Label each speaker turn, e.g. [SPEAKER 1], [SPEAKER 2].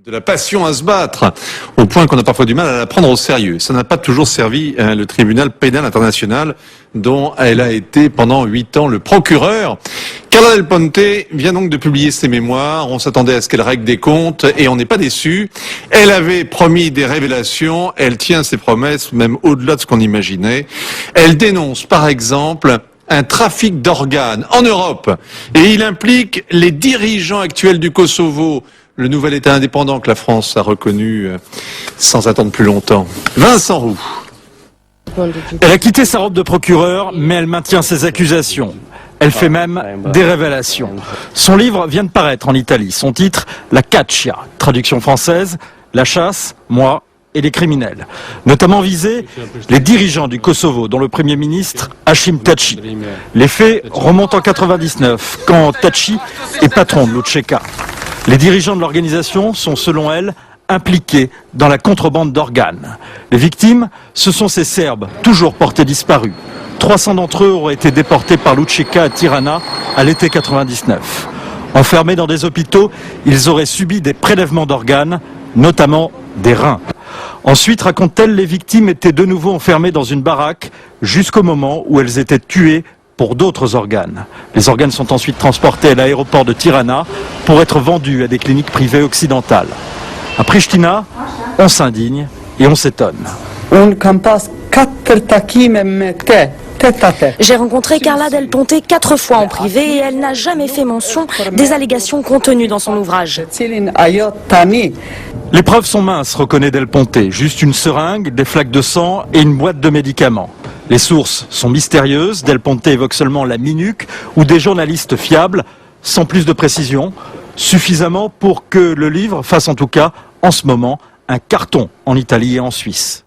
[SPEAKER 1] De la passion à se battre, au point qu'on a parfois du mal à la prendre au sérieux. Ça n'a pas toujours servi le tribunal pénal international, dont elle a été pendant 8 ans le procureur. Carla Del Ponte vient donc de publier ses mémoires. On s'attendait à ce qu'elle règle des comptes et on n'est pas déçu. Elle avait promis des révélations. Elle tient ses promesses, même au-delà de ce qu'on imaginait. Elle dénonce, par exemple, un trafic d'organes en Europe. Et il implique les dirigeants actuels du Kosovo, le nouvel État indépendant que la France a reconnu sans attendre plus longtemps. Vincent Roux.
[SPEAKER 2] Elle a quitté sa robe de procureur, mais elle maintient ses accusations. Elle fait même des révélations. Son livre vient de paraître en Italie. Son titre, La Caccia, traduction française, La chasse, moi et les criminels. Notamment visés les dirigeants du Kosovo, dont le Premier ministre Hashim Thaçi. Les faits remontent en 99, quand Thaçi est patron de l'UÇK. Les dirigeants de l'organisation sont, selon elle, impliqués dans la contrebande d'organes. Les victimes, ce sont ces Serbes, toujours portés disparus. 300 d'entre eux auraient été déportés par l'UÇK à Tirana à l'été 99. Enfermés dans des hôpitaux, ils auraient subi des prélèvements d'organes, notamment des reins. Ensuite, raconte-t-elle, les victimes étaient de nouveau enfermées dans une baraque jusqu'au moment où elles étaient tuées pour d'autres organes. Les organes sont ensuite transportés à l'aéroport de Tirana pour être vendus à des cliniques privées occidentales. À Pristina, on s'indigne et on s'étonne.
[SPEAKER 3] J'ai rencontré Carla Del Ponte 4 fois en privé et elle n'a jamais fait mention des allégations contenues dans son ouvrage.
[SPEAKER 2] Les preuves sont minces, reconnaît Del Ponte. Juste une seringue, des flaques de sang et une boîte de médicaments. Les sources sont mystérieuses. Del Ponte évoque seulement la Minuc ou des journalistes fiables, sans plus de précision, suffisamment pour que le livre fasse en tout cas, en ce moment, un carton en Italie et en Suisse.